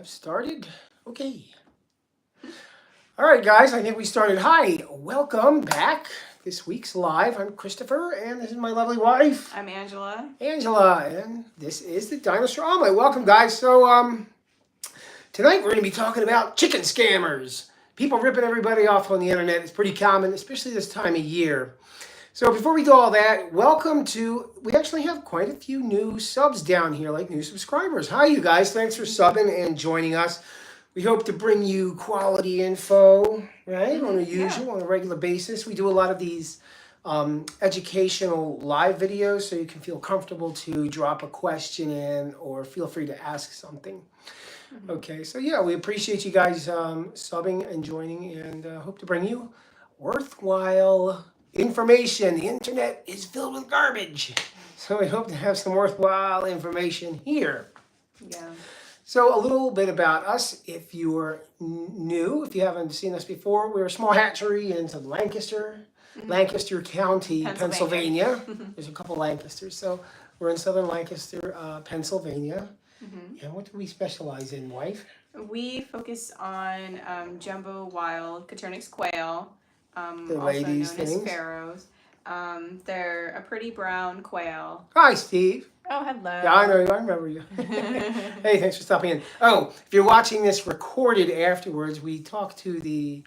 have started. Okay. All right, guys, I think we started. Hi, welcome back. This week's live. I'm Christopher, and this is my lovely wife, I'm Angela. Angela, and this is the Dinosaur Omelet. Welcome, guys. So, tonight we're going to be talking about chicken scammers. People ripping everybody off on the internet. It's pretty common, especially this time of year. So before we do all that, welcome to, we actually have quite a few new subs down here, like new subscribers. Hi, you guys. Thanks for subbing and joining us. We hope to bring you quality info, right, on on a regular basis. We do a lot of these educational live videos, so you can feel comfortable to drop a question in or feel free to ask something. Okay, so yeah, we appreciate you guys subbing and joining, and hope to bring you worthwhile information. The internet is filled with garbage, so we hope to have some worthwhile information here. Yeah. So a little bit about us, if you're new, if you haven't seen us before, we're a small hatchery in Lancaster, Lancaster County, Pennsylvania. There's a couple Lancasters, so we're in southern Lancaster, Pennsylvania. And what do we specialize in, wife? We focus on jumbo wild Coturnix quail, The also ladies' known things. as sparrows. They're a pretty brown quail. Hi, Steve. Oh, hello. Yeah, I know you. I remember you. Hey, thanks for stopping in. Oh, if you're watching this recorded afterwards, we talk to the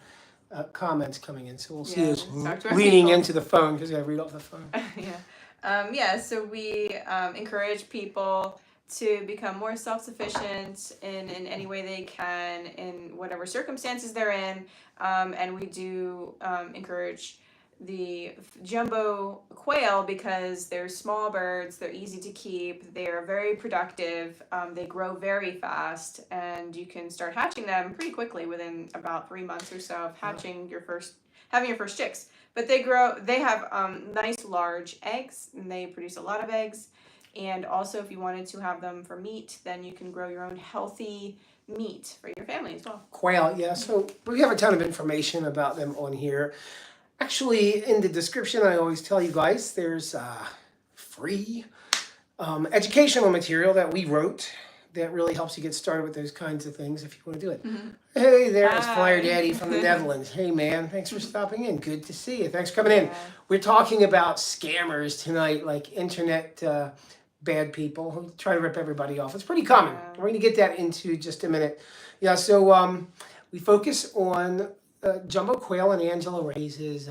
comments coming in, so we'll see us leaning into the phone because I read off the phone. So we encourage people to become more self-sufficient in any way they can in whatever circumstances they're in, and we do encourage the jumbo quail because they're small birds, they're easy to keep, they're very productive, they grow very fast, and you can start hatching them pretty quickly within about 3 months or so of having your first chicks. But they have nice large eggs, and they produce a lot of eggs. And also, if you wanted to have them for meat, then you can grow your own healthy meat for your family as well. Quail, yeah. So we have a ton of information about them on here. Actually, in the description, I always tell you guys there's free educational material that we wrote that really helps you get started with those kinds of things if you want to do it. Hey, there's Flyer Daddy from the Netherlands. Hey, man, thanks for stopping in. Good to see you. Thanks for coming in. We're talking about scammers tonight, like internet bad people who try to rip everybody off. It's pretty common. We're going to get that into just a minute. Yeah, so we focus on jumbo quail, and Angela raises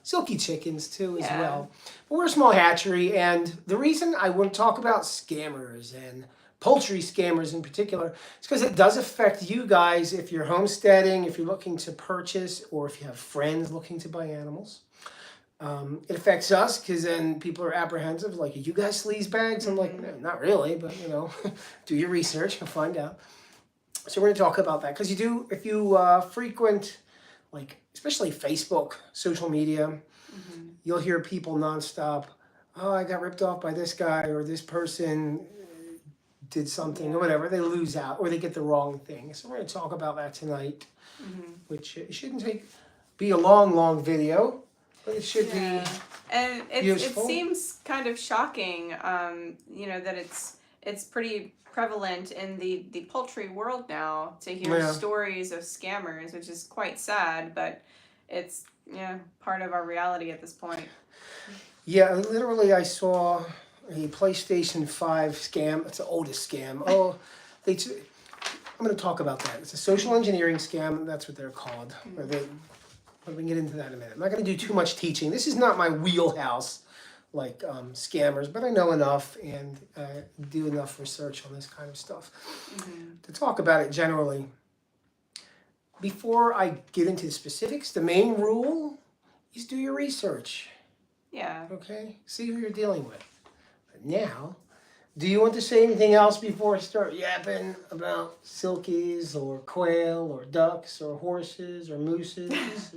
silky chickens too as well. But we're a small hatchery, and the reason I want to talk about scammers and poultry scammers in particular is because it does affect you guys if you're homesteading, if you're looking to purchase, or if you have friends looking to buy animals. It affects us because then people are apprehensive, like, are you guys sleaze bags? I'm like, no, not really, but do your research and find out. So we're going to talk about that because if you frequent, like, especially Facebook, social media, you'll hear people nonstop, oh, I got ripped off by this guy, or this person did something, or whatever. They lose out, or they get the wrong thing. So we're going to talk about that tonight, which shouldn't be a long video. But it should be and it seems kind of shocking, that it's pretty prevalent in the poultry world now to hear stories of scammers, which is quite sad, but it's part of our reality at this point. Yeah, literally, I saw a PlayStation 5 scam. It's the oldest scam. Oh, I'm going to talk about that. It's a social engineering scam. That's what they're called. But we can get into that in a minute. I'm not going to do too much teaching. This is not my wheelhouse, like scammers, but I know enough and do enough research on this kind of stuff to talk about it generally. Before I get into the specifics, the main rule is do your research. Yeah. Okay? See who you're dealing with. But now, do you want to say anything else before I start yapping about silkies or quail or ducks or horses or mooses?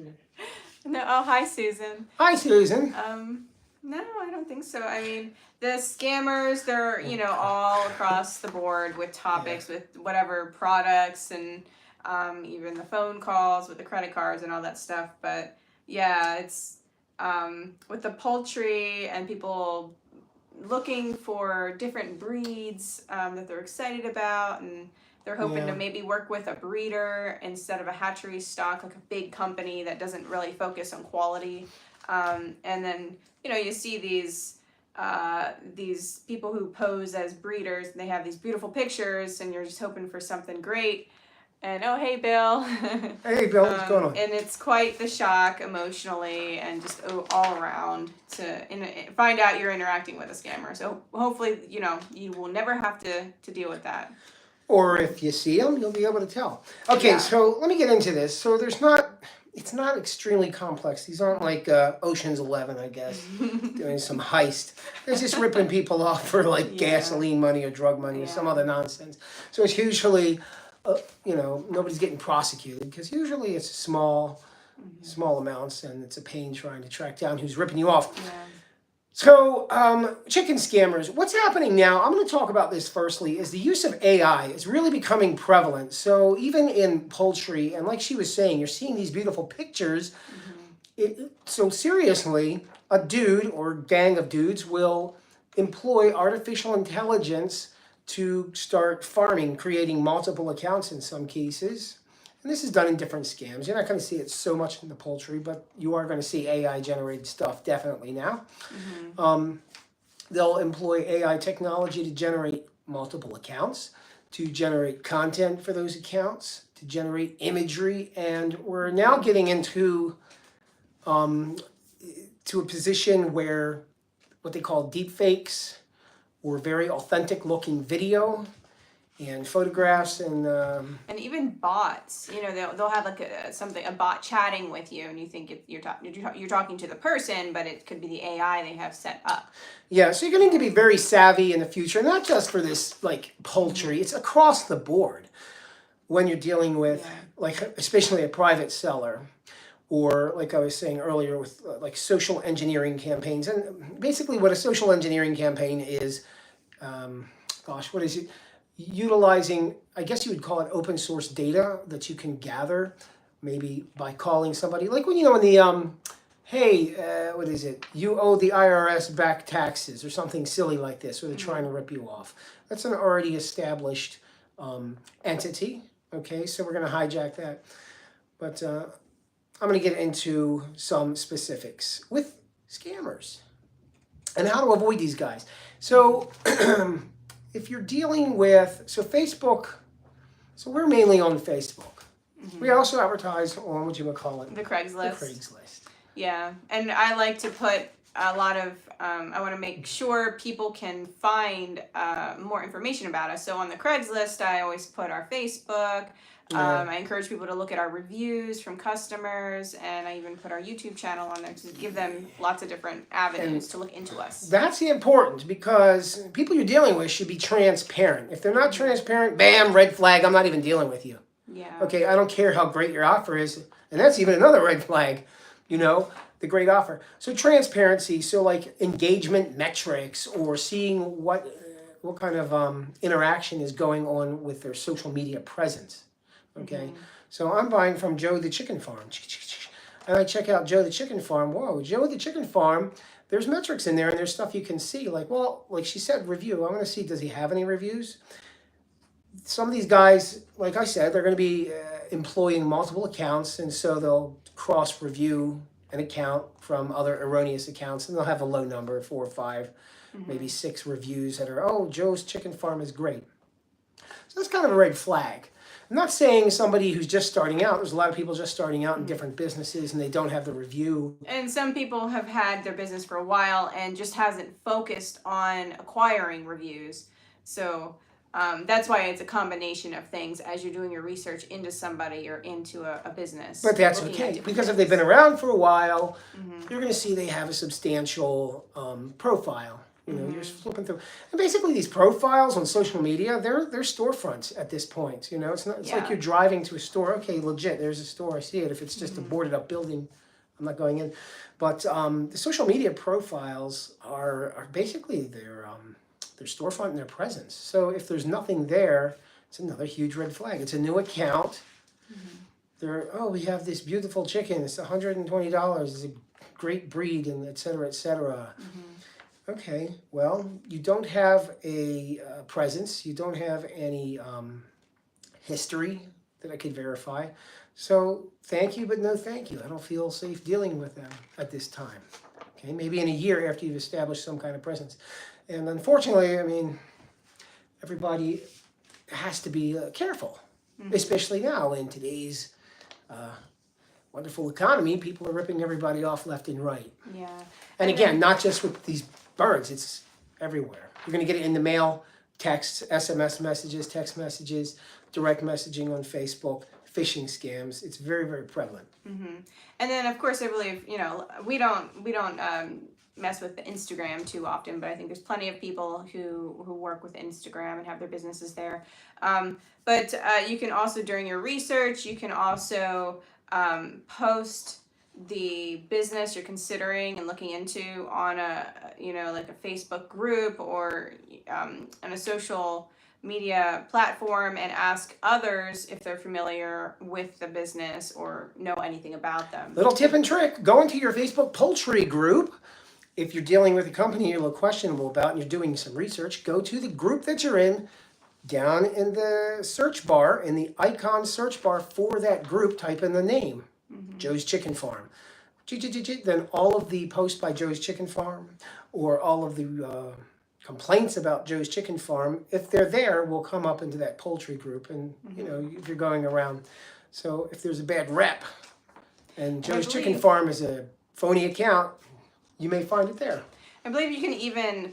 No. Oh, hi, Susan. Hi, Susan. No, I don't think so. I mean, the scammers, they're, all across the board with topics, with whatever products, and even the phone calls with the credit cards and all that stuff. But yeah, it's with the poultry and people looking for different breeds that they're excited about, and They're hoping Yeah. to maybe work with a breeder instead of a hatchery stock, like a big company that doesn't really focus on quality. And then, you see these people who pose as breeders, and they have these beautiful pictures, and you're just hoping for something great. And oh, hey, Bill. Hey, Bill, what's going on? And it's quite the shock emotionally and just all around to find out you're interacting with a scammer. So hopefully, you will never have to deal with that. Or if you see them, you'll be able to tell. Okay, Yeah. so let me get into this. So it's not extremely complex. These aren't like Ocean's 11, I guess, doing some heist. They're just ripping people off for like gasoline money or drug money or some other nonsense. So it's usually, nobody's getting prosecuted because usually it's small amounts, and it's a pain trying to track down who's ripping you off. Yeah. So, chicken scammers, what's happening now, I'm going to talk about this firstly, is the use of AI is really becoming prevalent. So even in poultry, and like she was saying, you're seeing these beautiful pictures. So seriously, a dude or gang of dudes will employ artificial intelligence to start farming, creating multiple accounts in some cases. And this is done in different scams. You're not going to see it so much in the poultry, but you are going to see AI-generated stuff definitely now. They'll employ AI technology to generate multiple accounts, to generate content for those accounts, to generate imagery, and we're now getting into to a position where what they call deep fakes, or very authentic looking video and photographs and even bots, they'll have like a bot chatting with you, and you think you're talking to the person, but it could be the AI they have set up. Yeah, so you're going to need to be very savvy in the future, not just for this like poultry, it's across the board when you're dealing with like especially a private seller, or like I was saying earlier with like social engineering campaigns. And basically what a social engineering campaign is, what is it? Utilizing, I guess you would call it open source data that you can gather, maybe by calling somebody, like when in the hey, what is it? You owe the IRS back taxes or something silly like this, or they're trying to rip you off. That's an already established entity. Okay, so we're going to hijack that. But I'm going to get into some specifics with scammers and how to avoid these guys. So if you're dealing with, so Facebook, so we're mainly on Facebook. We also advertise on, what you would call it? The Craigslist. The Craigslist. Yeah, and I like to put a lot of, I want to make sure people can find more information about us. So on the Craigslist, I always put our Facebook. I encourage people to look at our reviews from customers, and I even put our YouTube channel on there to give them lots of different avenues to look into us. That's important, because people you're dealing with should be transparent. If they're not transparent, bam, red flag, I'm not even dealing with you. Yeah. Okay, I don't care how great your offer is, and that's even another red flag, the great offer. So transparency, so like engagement metrics, or seeing what kind of interaction is going on with their social media presence. Okay, so I'm buying from Joe the Chicken Farm, and I check out Joe the Chicken Farm. Whoa, Joe the Chicken Farm, there's metrics in there, and there's stuff you can see. Like, well, like she said, review. I'm going to see, does he have any reviews? Some of these guys, like I said, they're going to be employing multiple accounts, and so they'll cross-review an account from other erroneous accounts, and they'll have a low number, 4 or 5, maybe 6 reviews that are, oh, Joe's Chicken Farm is great. So that's kind of a red flag. I'm not saying somebody who's just starting out. There's a lot of people just starting out in different businesses, and they don't have the review. And some people have had their business for a while and just hasn't focused on acquiring reviews. So that's why it's a combination of things as you're doing your research into somebody or into a business. But that's okay, because if they've been around for a while, you're going to see they have a substantial profile. You're just flipping through, and basically these profiles on social media, they're storefronts at this point. It's not. It's like you're driving to a store. Okay, legit. There's a store. I see it. If it's just a boarded up building, I'm not going in. But the social media profiles are basically their storefront and their presence. So if there's nothing there, it's another huge red flag. It's a new account. We have this beautiful chicken. It's $120. It's a great breed, and et cetera, et cetera. Okay, well, you don't have a presence. You don't have any history that I could verify. So thank you, but no thank you. I don't feel safe dealing with them at this time. Okay, maybe in a year after you've established some kind of presence. And unfortunately, I mean, everybody has to be careful, especially now in today's wonderful economy. People are ripping everybody off left and right. Yeah. And again, not just with these birds, it's everywhere. You're going to get it in the mail, texts, SMS messages, text messages, direct messaging on Facebook, phishing scams. It's very, very prevalent. And then, of course, I believe, we don't mess with the Instagram too often, but I think there's plenty of people who work with Instagram and have their businesses there. But you can also, during your research, you can also post the business you're considering and looking into on like a Facebook group or on a social media platform, and ask others if they're familiar with the business or know anything about them. Little tip and trick, go into your Facebook poultry group. If you're dealing with a company you're a little questionable about and you're doing some research, go to the group that you're in. Down in the search bar, in the icon search bar for that group, type in the name, Joe's Chicken Farm. Then all of the posts by Joe's Chicken Farm or all of the complaints about Joe's Chicken Farm, if they're there, will come up into that poultry group. And, if you're going around. So if there's a bad rep and Joe's Chicken Farm is a phony account, you may find it there. I believe you can even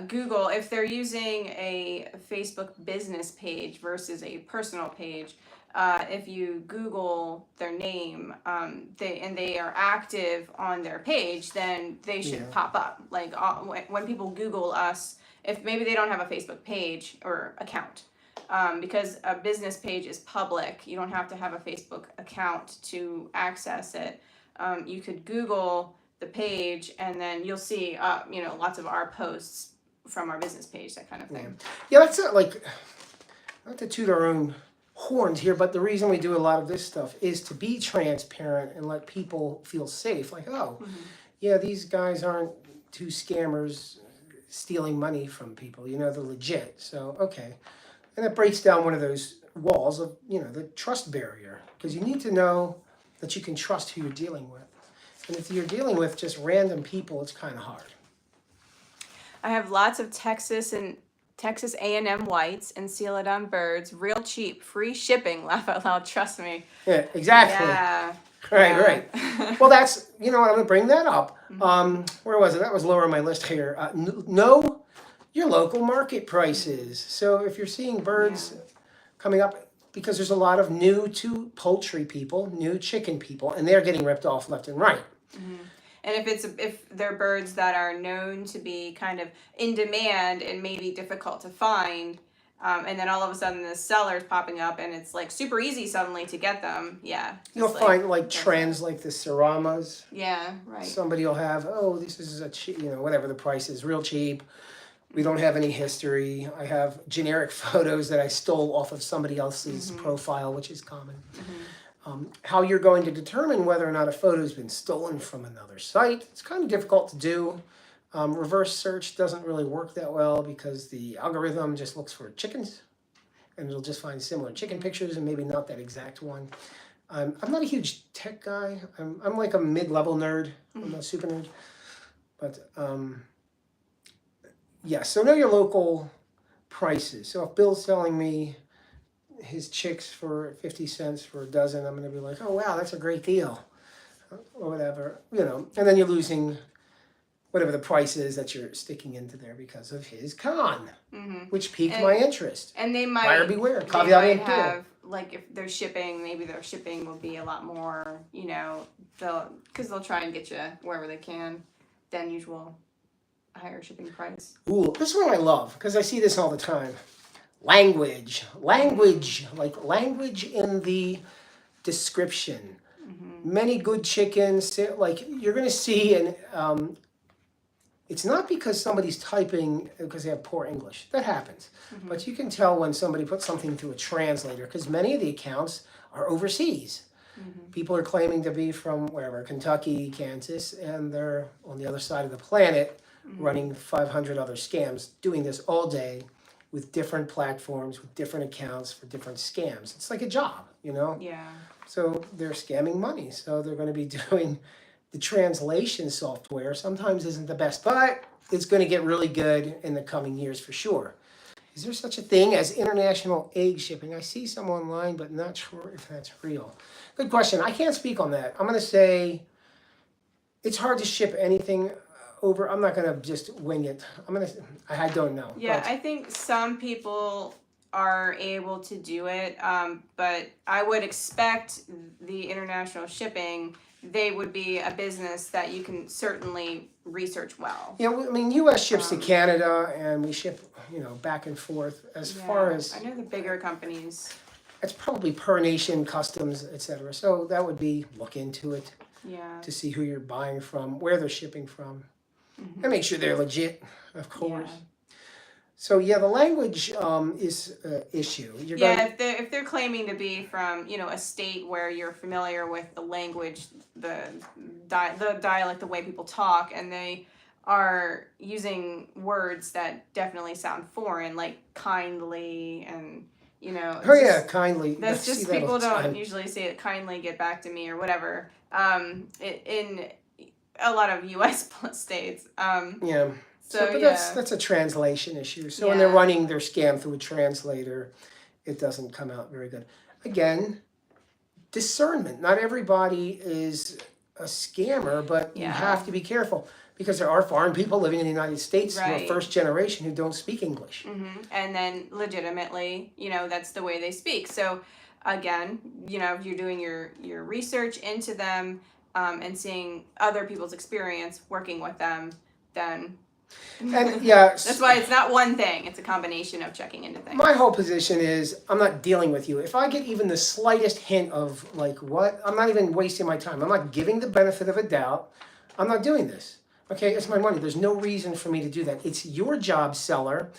Google, if they're using a Facebook business page versus a personal page, if you Google their name, they are active on their page, then they should pop up. Like when people Google us, if maybe they don't have a Facebook page or account, because a business page is public, you don't have to have a Facebook account to access it. You could Google the page, and then you'll see, lots of our posts from our business page, that kind of thing. Yeah, that's not to toot our own horns here, but the reason we do a lot of this stuff is to be transparent and let people feel safe. Like, these guys aren't two scammers stealing money from people. They're legit. So, okay. And it breaks down one of those walls of, the trust barrier, because you need to know that you can trust who you're dealing with. And if you're dealing with just random people, it's kind of hard. I have lots of Texas A&M whites and Celadon birds, real cheap, free shipping. Laugh out loud, trust me. Yeah, exactly. Yeah. Right. Well, that's, I'm going to bring that up. Where was it? That was lower on my list here. Know your local market prices. So if you're seeing birds coming up, because there's a lot of new to poultry people, new chicken people, and they're getting ripped off left and right. And if they're birds that are known to be kind of in demand and maybe difficult to find, and then all of a sudden the seller's popping up and it's like super easy suddenly to get them, You'll find like trends like the Seramas. Yeah, right. Somebody will have, this is a cheap, whatever the price is, real cheap. We don't have any history. I have generic photos that I stole off of somebody else's profile, which is common. How you're going to determine whether or not a photo's been stolen from another site, it's kind of difficult to do. Reverse search doesn't really work that well because the algorithm just looks for chickens and it'll just find similar chicken pictures and maybe not that exact one. I'm not a huge tech guy. I'm like a mid-level nerd. I'm not a super nerd. But so know your local prices. So if Bill's selling me his chicks for 50 cents for a dozen, I'm going to be like, oh, wow, that's a great deal. Or whatever, And then you're losing whatever the price is that you're sticking into there because of his con, which piqued my interest. And they might, buyer beware, they caveat might emptor. have, like if they're shipping, maybe their shipping will be a lot more, because they'll try and get you wherever they can than usual. Higher shipping price. Ooh, this one I love because I see this all the time. Language, like language in the description. Many good chickens, like you're going to see, and it's not because somebody's typing because they have poor English. That happens. But you can tell when somebody puts something through a translator because many of the accounts are overseas. People are claiming to be from wherever, Kentucky, Kansas, and they're on the other side of the planet running 500 other scams, doing this all day with different platforms, with different accounts for different scams. It's like a job, you know? Yeah. So they're scamming money. So they're going to be doing the translation software. Sometimes isn't the best, but it's going to get really good in the coming years for sure. Is there such a thing as international egg shipping? I see some online, but not sure if that's real. Good question. I can't speak on that. I'm going to say it's hard to ship anything over. I'm not going to just wing it. I don't know. Yeah, But I think some people are able to do it, but I would expect the international shipping, they would be a business that you can certainly research well. yeah, I mean, U.S. ships to Canada, and we ship, back and forth. As far as I know the bigger companies. it's probably per nation, customs, etc. So that would be look into it Yeah. to see who you're buying from, where they're shipping from, and make sure they're legit, of course. Yeah. So yeah, the language is an issue. You're Yeah, if they're claiming to be from a state where you're familiar with the language, the dialect, the way people talk, and they are using words that definitely sound foreign, like kindly and oh yeah, kindly. that's I see just that all people the don't time. usually say it, kindly get back to me or whatever. In a lot of U.S. states. Yeah. So but yeah. that's a translation issue. So when they're Yeah. running their scam through a translator, it doesn't come out very good. Again, discernment. Not everybody is a scammer, but you Yeah. have to be careful because there are foreign people living in the United States who are Right. first generation who don't speak English. And then legitimately, that's the way they speak. So again, if you're doing your research into them and seeing other people's experience working with them, then And yeah, that's why it's not one thing. It's a combination of checking into things. my whole position is I'm not dealing with you. If I get even the slightest hint of like what, I'm not even wasting my time. I'm not giving the benefit of a doubt. I'm not doing this. Okay, it's my money. There's no reason for me to do that. It's your job, seller,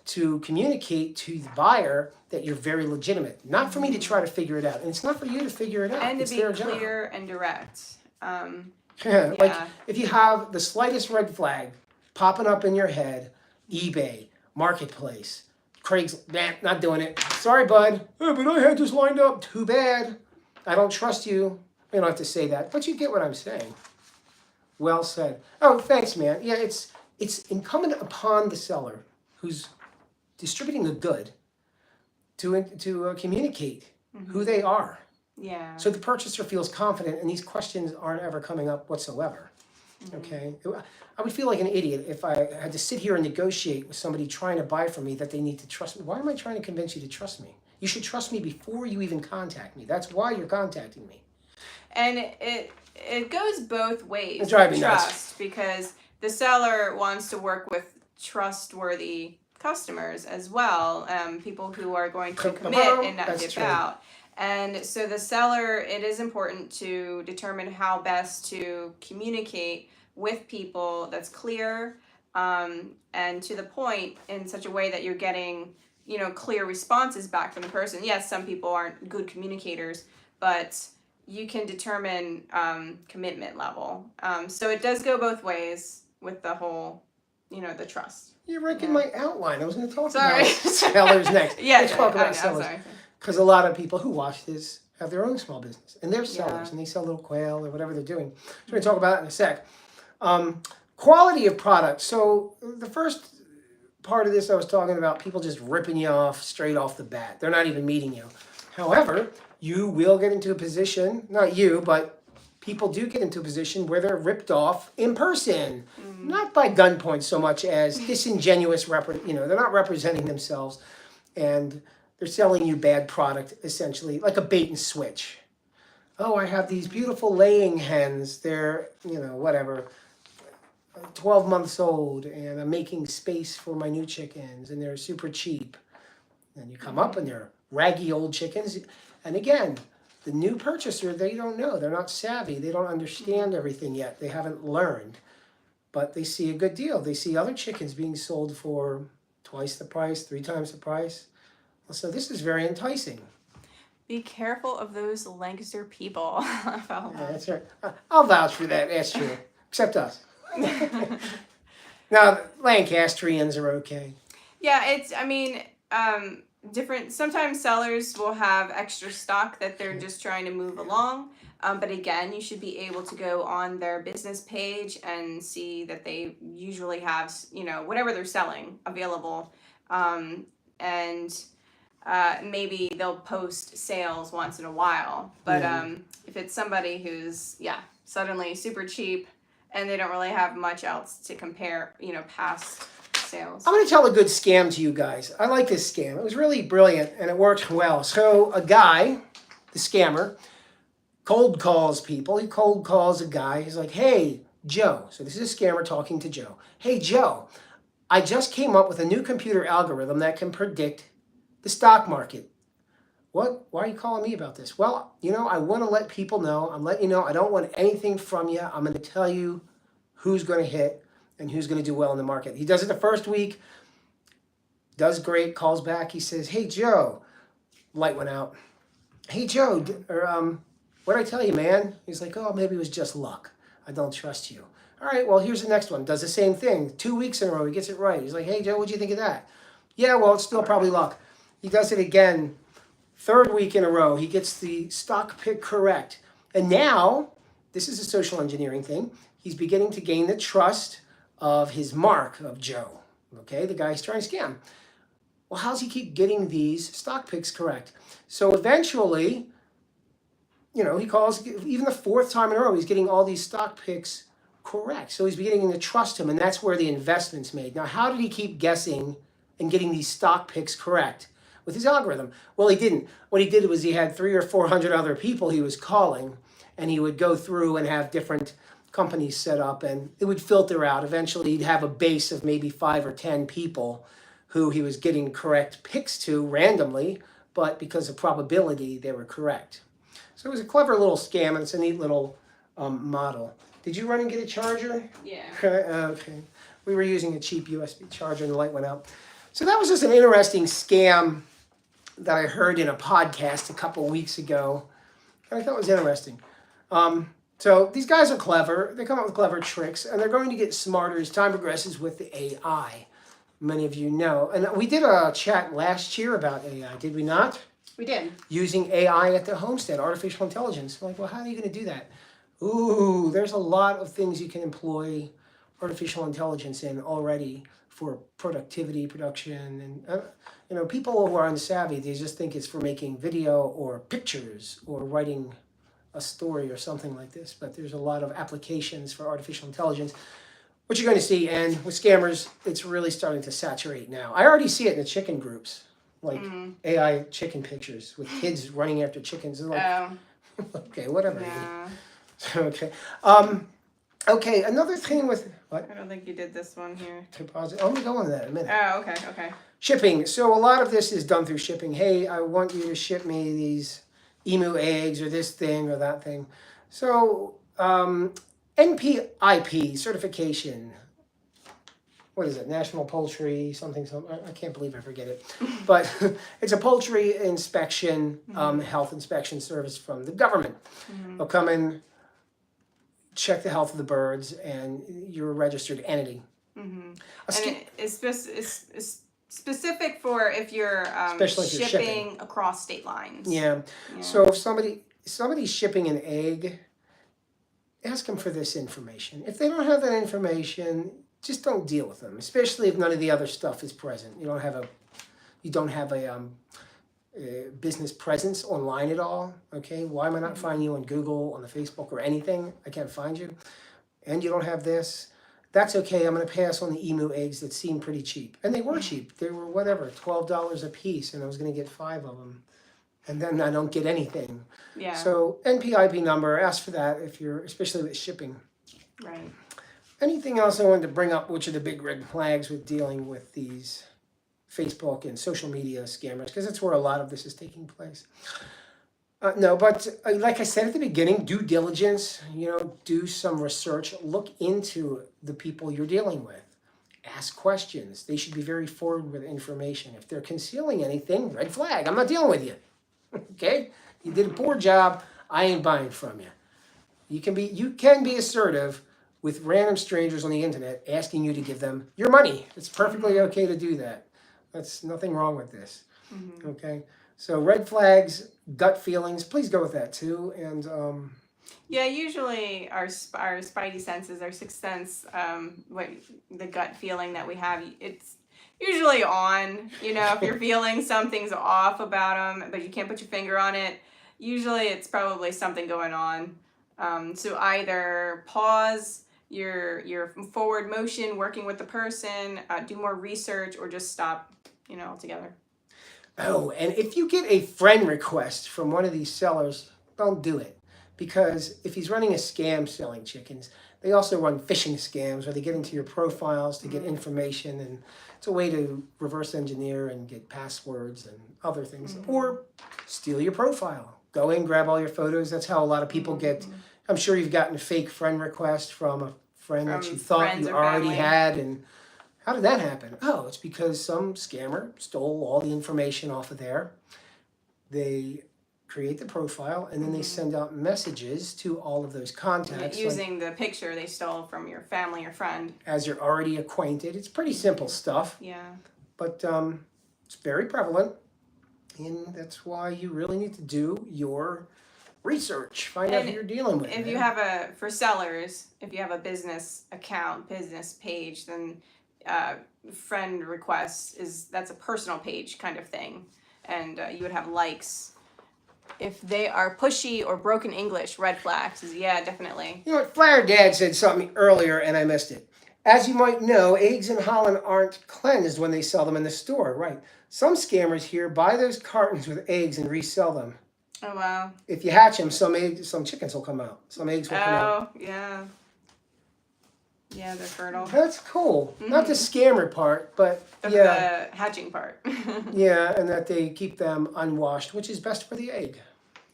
to communicate to the buyer that you're very legitimate. Not for me to try to figure it out. And it's not for you to figure it out. And to It's be their job. clear and direct. Yeah, like Yeah. if you have the slightest red flag popping up in your head, eBay, Marketplace, Craigslist, not doing it. Sorry, bud. But I had this lined up. Too bad. I don't trust you. You don't have to say that, but you get what I'm saying. Well said. Oh, thanks, man. Yeah, it's incumbent upon the seller who's distributing the good to communicate who they are. Yeah. So the purchaser feels confident and these questions aren't ever coming up whatsoever. Okay? I would feel like an idiot if I had to sit here and negotiate with somebody trying to buy from me that they need to trust me. Why am I trying to convince you to trust me? You should trust me before you even contact me. That's why you're contacting me. And it goes both ways. It's driving me trust, nuts. because the seller wants to work with trustworthy customers as well, people who are going to commit and not That's dip true. out. And so the seller, it is important to determine how best to communicate with people that's clear and to the point in such a way that you're getting clear responses back from the person. Yes, some people aren't good communicators, but you can determine commitment level. So it does go both ways with the whole, the trust. You're wrecking my outline. I was going to talk Sorry. about sellers next. Yeah, Let's talk I about know, sellers. sorry. Because a lot of people who watch this have their own small business. And they're sellers. Yeah. And they sell little quail or whatever they're doing. So we're going to talk about that in a sec. Quality of product. So the first part of this I was talking about people just ripping you off straight off the bat. They're not even meeting you. However, you will get into a position, not you, but people do get into a position where they're ripped off in person. Not by gunpoint so much as disingenuous, they're not representing themselves and they're selling you bad product essentially, like a bait and switch. Oh, I have these beautiful laying hens. They're, whatever, 12 months old and I'm making space for my new chickens and they're super cheap. And you come up and they're raggy old chickens. And again, the new purchaser, they don't know. They're not savvy. They don't understand everything yet. They haven't learned. But they see a good deal. They see other chickens being sold for twice the price, 3 times the price. So this is very enticing. Be careful of those Lancaster people. Yeah, that's right. I'll vouch for that. That's true. Except us. Now, Lancastrians are okay. Yeah, sometimes sellers will have extra stock that they're just trying to move along. But again, you should be able to go on their business page and see that they usually have, whatever they're selling available. And maybe they'll post sales once in a while. But if it's somebody who's, suddenly super cheap and they don't really have much else to compare, past sales. I'm going to tell a good scam to you guys. I like this scam. It was really brilliant and it worked well. So a guy, the scammer, cold calls people. He cold calls a guy. He's like, hey, Joe. So this is a scammer talking to Joe. Hey, Joe, I just came up with a new computer algorithm that can predict the stock market. What? Why are you calling me about this? Well, I want to let people know. I'm letting you know I don't want anything from you. I'm going to tell you who's going to hit and who's going to do well in the market. He does it the first week, does great, calls back. He says, hey, Joe. Light went out. Hey, Joe, what'd I tell you, man? He's like, oh, maybe it was just luck. I don't trust you. All right, well, here's the next one. Does the same thing. 2 weeks in a row, he gets it right. He's like, hey, Joe, what'd you think of that? Yeah, well, it's still probably luck. He does it again. Third week in a row, he gets the stock pick correct. And now, this is a social engineering thing, he's beginning to gain the trust of his mark, of Joe. Okay, the guy he's trying to scam. Well, how does he keep getting these stock picks correct? So eventually, he calls, even the fourth time in a row, he's getting all these stock picks correct. So he's beginning to trust him, and that's where the investment's made. Now, how did he keep guessing and getting these stock picks correct? With his algorithm. Well, he didn't. What he did was he had 300 or 400 other people he was calling, and he would go through and have different companies set up, and it would filter out. Eventually, he'd have a base of maybe 5 or 10 people who he was getting correct picks to randomly, but because of probability, they were correct. So it was a clever little scam, and it's a neat little model. Did you run and get a charger? Yeah. Okay. We were using a cheap USB charger, and the light went out. So that was just an interesting scam that I heard in a podcast a couple weeks ago. And I thought it was interesting. So these guys are clever. They come up with clever tricks, and they're going to get smarter as time progresses with the AI. Many of you know. And we did a chat last year about AI, did we not? We did. Using AI at the homestead, artificial intelligence. I'm like, well, how are you going to do that? Ooh, there's a lot of things you can employ artificial intelligence in already for productivity, production, and people who are unsavvy, they just think it's for making video or pictures or writing a story or something like this. But there's a lot of applications for artificial intelligence, which you're going to see. And with scammers, it's really starting to saturate now. I already see it in the chicken groups, like AI chicken pictures with kids running after chickens. And like, okay, whatever. Yeah. Okay. Okay, another thing with what? I don't think you did this one here. Deposit. I'm gonna go on that in a minute. Oh, okay. Shipping. So a lot of this is done through shipping. Hey, I want you to ship me these emu eggs or this thing or that thing. So NPIP certification. What is it? National Poultry something. I can't believe I forget it. But it's a poultry inspection, health inspection service from the government. They'll come in, check the health of the birds, and you're a registered entity. And it's specific for if you're shipping across state lines. Yeah. So if somebody's shipping an egg, ask them for this information. If they don't have that information, just don't deal with them, especially if none of the other stuff is present. You don't have a business presence online at all. Okay, why am I not finding you on Google, on the Facebook, or anything? I can't find you, and you don't have this. That's okay. I'm going to pass on the emu eggs that seem pretty cheap, and they were cheap. They were $12 a piece, and I was going to get 5 of them, and then I don't get anything. Yeah. So NPIP number, ask for that if you're, especially with shipping. Right. Anything else I wanted to bring up, which are the big red flags with dealing with these Facebook and social media scammers, because that's where a lot of this is taking place. No, but like I said at the beginning, due diligence, do some research, look into the people you're dealing with. Ask questions. They should be very forward with information. If they're concealing anything, red flag. I'm not dealing with you. Okay? You did a poor job. I ain't buying from you. You can be assertive with random strangers on the internet asking you to give them your money. It's perfectly okay to do that. That's nothing wrong with this. Mm-hmm. Okay. So red flags, gut feelings. Please go with that too. And Yeah, usually our spidey senses, our sixth sense, what the gut feeling that we have, it's usually on. You know, if you're feeling something's off about them, but you can't put your finger on it, usually it's probably something going on. So either pause your forward motion, working with the person, do more research, or just stop. You know, altogether. oh, and if you get a friend request from one of these sellers, don't do it. Because if he's running a scam selling chickens, they also run phishing scams where they get into your profiles to get information, and it's a way to reverse engineer and get passwords and other things. Or steal your profile. Go in, grab all your photos. That's how a lot of people get. I'm sure you've gotten a fake friend request from a friend that you thought friends you or already family. had, and how did that happen? Oh, it's because some scammer stole all the information off of there. They create the profile and then they send out messages to all of those contacts. Using the picture they stole from your family or friend. As you're already acquainted. It's pretty simple stuff, Yeah. but it's very prevalent. And that's why you really need to do your research. Find out who you're dealing with. If you have for sellers, if you have a business account, business page, then friend requests that's a personal page kind of thing. And you would have likes. If they are pushy or broken English, red flags. Yeah, definitely. You know what? Flower Dad said something earlier and I missed it. As you might know, eggs in Holland aren't cleansed when they sell them in the store, right? Some scammers here buy those cartons with eggs and resell them. Oh, wow. If you hatch them, some chickens will come out. Some eggs will come out. Oh, yeah. Yeah, they're fertile. That's cool. Not the scammer part, but the hatching part. Yeah, and that they keep them unwashed, which is best for the egg.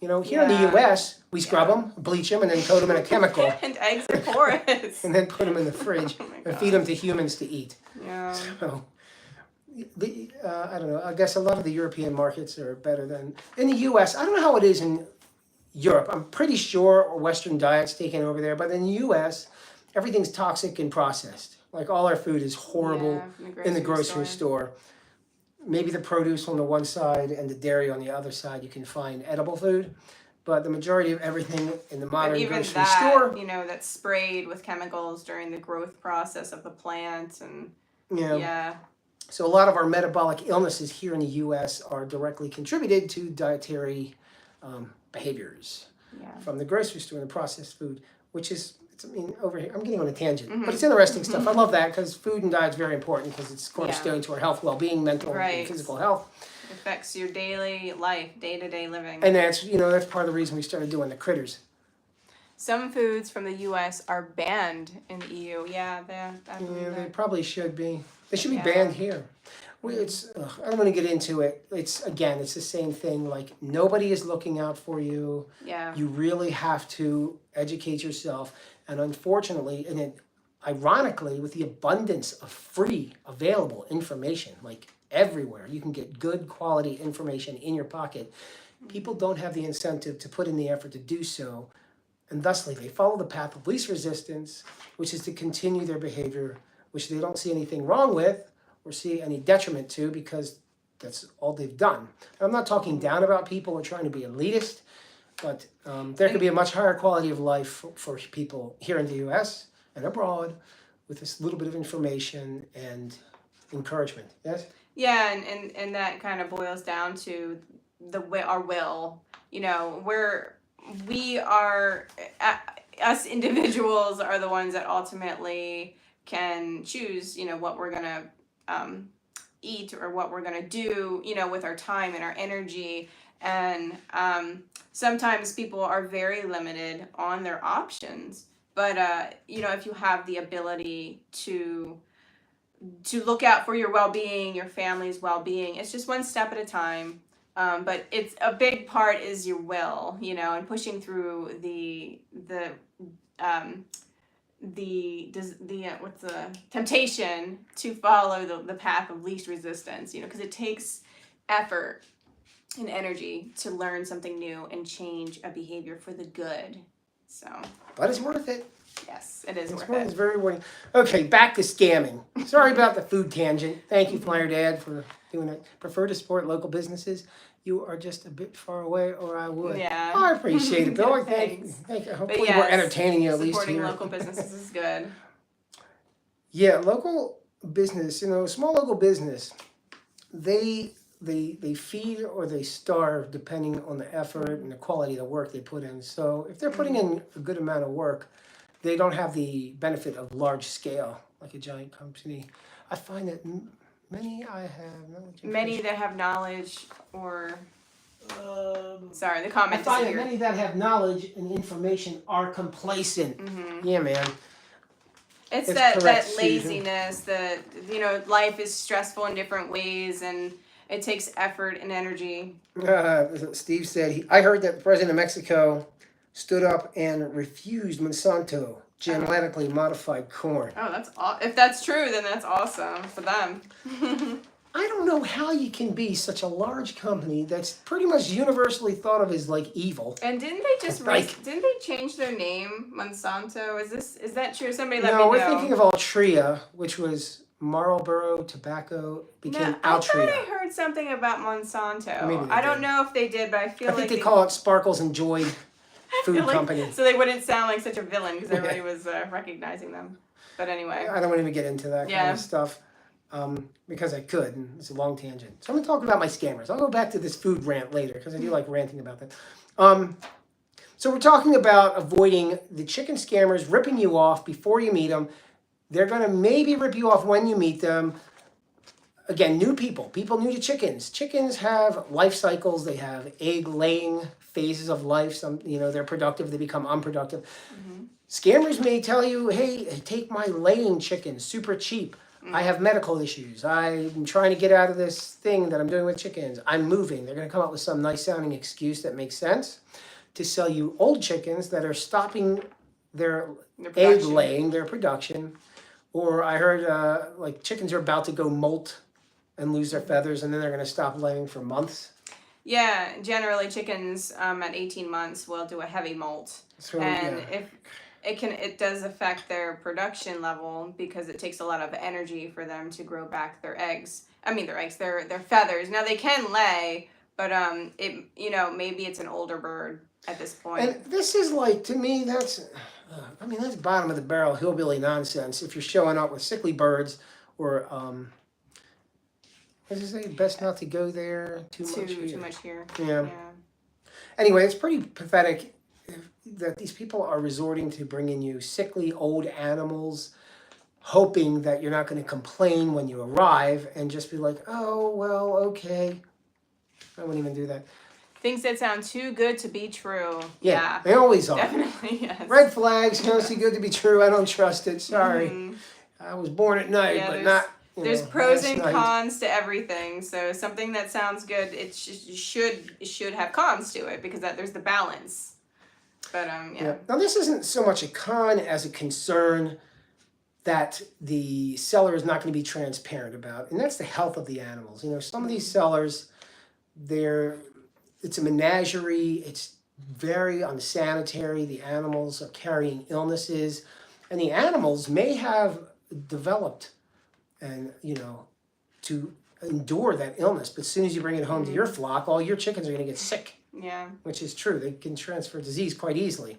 You know, here in the U.S., we scrub them, bleach them, and then coat them in a chemical. And eggs are porous. And then put them in the fridge and feed them to humans to eat. Yeah. So, I don't know. I guess a lot of the European markets are better than in the U.S. I don't know how it is in Europe. I'm pretty sure Western diet's taken over there, but in the U.S., everything's toxic and processed. Like all our food is horrible in the grocery store. Maybe the produce on the one side and the dairy on the other side, you can find edible food. But the majority of everything in the modern grocery store, you know, that's sprayed with chemicals during the growth process of the plant, and So a lot of our metabolic illnesses here in the U.S. are directly contributed to dietary behaviors from the grocery store and the processed food, which is, over here, I'm getting on a tangent, but it's interesting stuff. I love that because food and diet is very important because it's cornerstone to our health, well-being, mental and physical health. It affects your daily life, day-to-day living. And that's part of the reason we started doing the critters. Some foods from the U.S. are banned in the EU. Yeah, they probably should be. They should be banned here. I don't want to get into it. It's the same thing. Like, nobody is looking out for you. Yeah. You really have to educate yourself. And unfortunately, ironically, with the abundance of free available information, like everywhere, you can get good quality information in your pocket. People don't have the incentive to put in the effort to do so. And thusly, they follow the path of least resistance, which is to continue their behavior, which they don't see anything wrong with or see any detriment to, because that's all they've done. And I'm not talking down about people or trying to be elitist, but there could be a much higher quality of life for people here in the U.S. and abroad with this little bit of information and encouragement. Yes? Yeah, and that kind of boils down to our will. You know, we are, us individuals are the ones that ultimately can choose, you know, what we're going to eat or what we're going to do, you know, with our time and our energy. And sometimes people are very limited on their options. But, you know, if you have the ability to look out for your well-being, your family's well-being, it's just one step at a time. But it's a big part is your will, you know, and pushing through the temptation to follow the path of least resistance, you know, because it takes effort and energy to learn something new and change a behavior for the good. So, But it's worth it. yes, it is worth It's it. very worth it. Okay, back to scamming. Sorry about the food tangent. Thank you, Flyer Dad, for doing it. Prefer to support local businesses. You are just a bit far away, or I would. Yeah. I appreciate it, Bill. Yeah, Thank you. thanks. Thank you. But Hopefully, we're yes, entertaining you at least supporting here. local businesses is good. Yeah, local business. Small local business. They feed or they starve depending on the effort and the quality of the work they put in. So if they're putting in a good amount of work, they don't have the benefit of large scale like a giant company. I find that many I have knowledge. Many that have knowledge or sorry, the I comment find that disappeared. many that have knowledge and information are complacent. Yeah, man. It's That's correct, that Susan. laziness that life is stressful in different ways and it takes effort and energy. Steve said, I heard that the president of Mexico stood up and refused Monsanto genetically modified corn. Oh, if that's true, then that's awesome for them. I don't know how you can be such a large company that's pretty much universally thought of as like evil. And didn't they just Like- didn't they change their name, Monsanto? Is that true? Somebody let me No, know. we're thinking of Altria, which was Marlboro tobacco became No, I thought Altria. I heard something about Monsanto. Maybe they I don't did. know if they did, but I feel I think like they call it Sparkles and Joy Food feel like- Company. So they wouldn't sound like such a villain because everybody was recognizing them. But anyway. I don't want to even get into that kind Yeah. of stuff because I could, and it's a long tangent. So I'm going to talk about my scammers. I'll go back to this food rant later because I do like ranting about that. So we're talking about avoiding the chicken scammers ripping you off before you meet them. They're going to maybe rip you off when you meet them. Again, new people new to chickens. Chickens have life cycles. They have egg laying phases of life. Some, they're productive. They become unproductive. Scammers may tell you, hey, take my laying chicken, super cheap. I have medical issues. I'm trying to get out of this thing that I'm doing with chickens. I'm moving. They're going to come up with some nice sounding excuse that makes sense to sell you old chickens that are stopping their egg laying, their production. Or I heard like chickens are about to go molt and lose their feathers, and then they're going to stop laying for months. Yeah, generally chickens at 18 months will do a heavy molt. So, And yeah. if it does affect their production level because it takes a lot of energy for them to grow back their eggs. I mean their feathers. Now they can lay, but maybe it's an older bird at this point. And this is like, to me, that's bottom of the barrel hillbilly nonsense. If you're showing up with sickly birds or, as I say, best not to go there too much here. Yeah. Anyway, it's pretty pathetic that these people are resorting to bringing you sickly old animals, hoping that you're not going to complain when you arrive and just be like, oh, well, okay. I wouldn't even do that. Things that sound too good to be true. Yeah. They always are. Definitely, yes. Red flags, too good to be true. I don't trust it. Sorry. I was born at night, but not. There's pros and cons to everything. So something that sounds good, it should have cons to it because there's the balance. But yeah. Now this isn't so much a con as a concern that the seller is not going to be transparent about, and that's the health of the animals. Some of these sellers, it's a menagerie. It's very unsanitary. The animals are carrying illnesses, and the animals may have developed and to endure that illness, but as soon as you bring it home to your flock, all your chickens are going to get sick. Yeah. Which is true. They can transfer disease quite easily.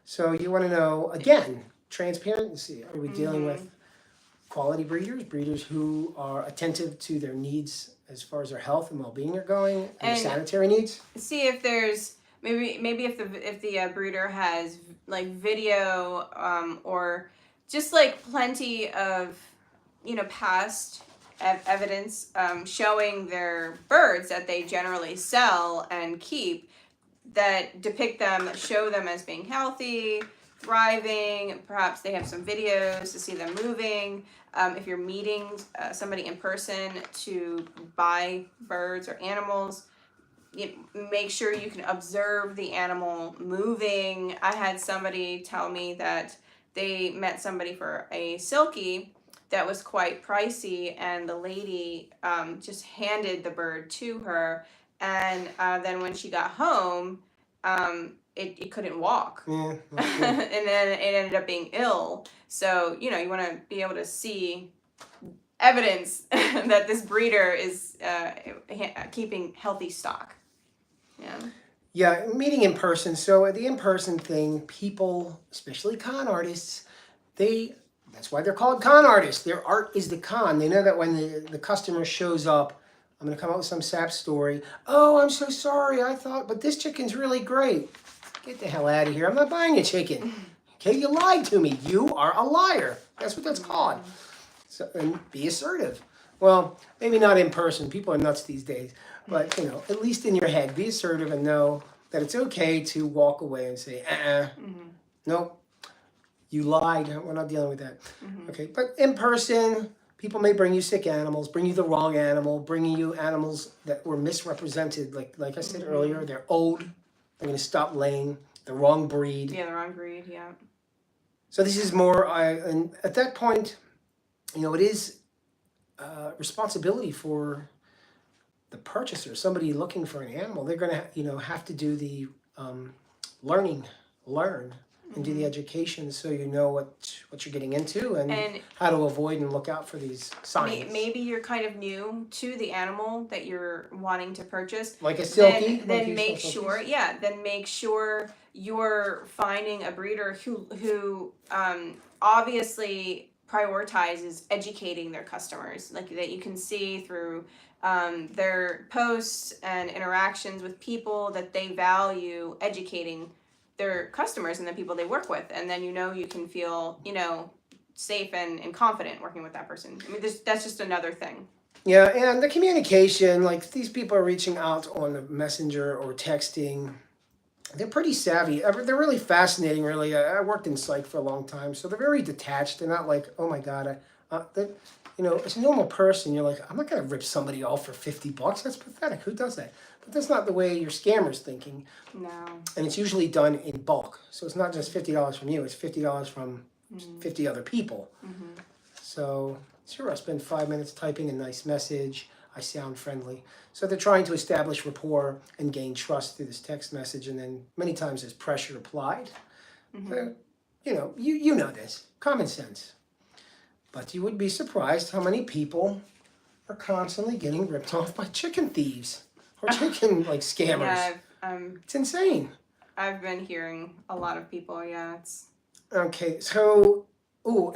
So you want to know, again, transparency. Are we dealing with quality breeders who are attentive to their needs as far as their health and well-being are going, and their sanitary needs? See if there's maybe if the breeder has like video or just like plenty of past evidence showing their birds that they generally sell and keep that depict them, that show them as being healthy, thriving. Perhaps they have some videos to see them moving. If you're meeting somebody in person to buy birds or animals, make sure you can observe the animal moving. I had somebody tell me that they met somebody for a silkie that was quite pricey, and the lady just handed the bird to her, and then when she got home, it couldn't walk. Yeah. And then it ended up being ill. So, you want to be able to see evidence that this breeder is keeping healthy stock. Yeah. Yeah, meeting in person. So the in-person thing, people, especially con artists, that's why they're called con artists. Their art is the con. They know that when the customer shows up, I'm going to come up with some sap story. Oh, I'm so sorry. But this chicken's really great. Get the hell out of here. I'm not buying a chicken. Okay, you lied to me. You are a liar. That's what that's called. So, and be assertive. Well, maybe not in person. People are nuts these days. But, at least in your head, be assertive and know that it's okay to walk away and say, nope, you lied. We're not dealing with that. Okay, but in person, people may bring you sick animals, bring you the wrong animal, bringing you animals that were misrepresented. Like I said earlier, they're old, they're going to stop laying, the wrong breed. Yeah, the wrong breed, yeah. So this is more, and at that point, it is responsibility for the purchaser, somebody looking for an animal. They're going to, have to do the learn and do the education, so you know what you're getting into and how to avoid and look out for these signs. Maybe you're kind of new to the animal that you're wanting to purchase. Like a silky. Then make sure, make sure you're finding a breeder who obviously prioritizes educating their customers, like that you can see through their posts and interactions with people that they value educating their customers and the people they work with, and then you can feel safe and confident working with that person. I mean, that's just another thing. Yeah, and the communication, like these people are reaching out on the messenger or texting. They're pretty savvy. They're really fascinating, really. I worked in psych for a long time, so they're very detached. They're not like, oh my God, as a normal person, you're like, I'm not going to rip somebody off for $50. That's pathetic. Who does that? But that's not the way your scammer's thinking. No. And it's usually done in bulk. So it's not just $50 from you. It's $50 from 50 other people. So, sure, I spend 5 minutes typing a nice message. I sound friendly. So they're trying to establish rapport and gain trust through this text message. And then many times there's pressure applied. You know this. Common sense. But you would be surprised how many people are constantly getting ripped off by chicken thieves or chicken scammers. Yeah, it's insane. I've been hearing a lot of people. Yeah, it's okay. So,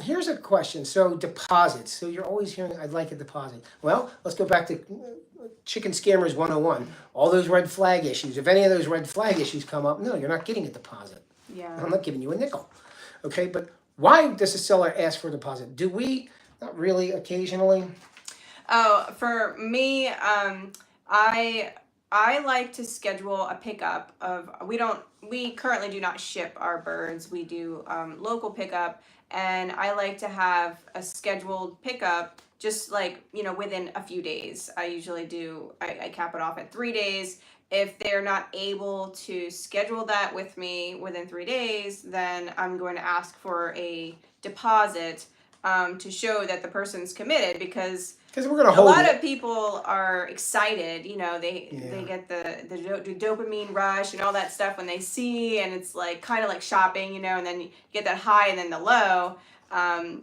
here's a question. So deposits. So you're always hearing, I'd like a deposit. Well, let's go back to Chicken Scammers 101. All those red flag issues. If any of those red flag issues come up, no, you're not getting a deposit. Yeah. I'm not giving you a nickel. Okay, but why does a seller ask for a deposit? Do we? Not really, occasionally. Oh, for me, I like to schedule a pickup of, we currently do not ship our birds. We do local pickup, and I like to have a scheduled pickup just within a few days. I usually I cap it off at 3 days. If they're not able to schedule that with me within 3 days, then I'm going to ask for a deposit to show that the person's committed, because we're gonna hold a lot of people are excited. They get the dopamine rush and all that stuff when they see, and it's kind of like shopping, and then you get that high and then the low.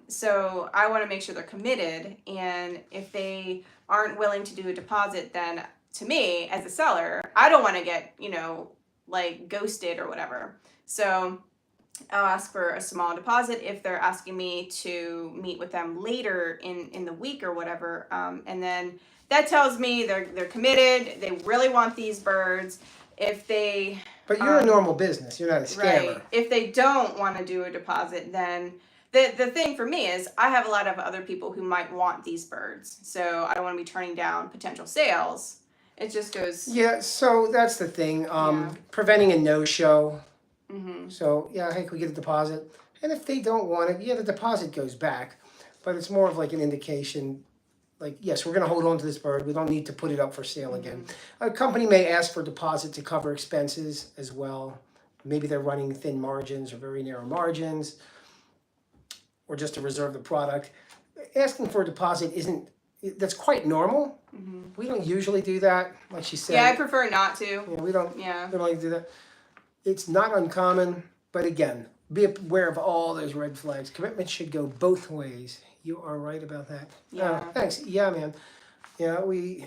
So I want to make sure they're committed, and if they aren't willing to do a deposit, then to me as a seller, I don't want to get ghosted or whatever. So I'll ask for a small deposit if they're asking me to meet with them later in the week or whatever, and then that tells me they're committed. They really want these birds. But you're a normal business. You're not a scammer. Right. If they don't want to do a deposit, then the thing for me is I have a lot of other people who might want these birds, so I don't want to be turning down potential sales. It just goes. Yeah. So that's the thing. Preventing a no-show. So, hey, can we get a deposit? And if they don't want it, the deposit goes back. But it's more of an indication, yes, we're going to hold on to this bird. We don't need to put it up for sale again. A company may ask for a deposit to cover expenses as well. Maybe they're running thin margins or very narrow margins, or just to reserve the product. Asking for a deposit that's quite normal. We don't usually do that, like she said. Yeah, I prefer not to. We don't like to do that. it's not uncommon, but again, be aware of all those red flags. Commitment should go both ways. You are right about that. Yeah. Thanks. Yeah, man. Yeah, we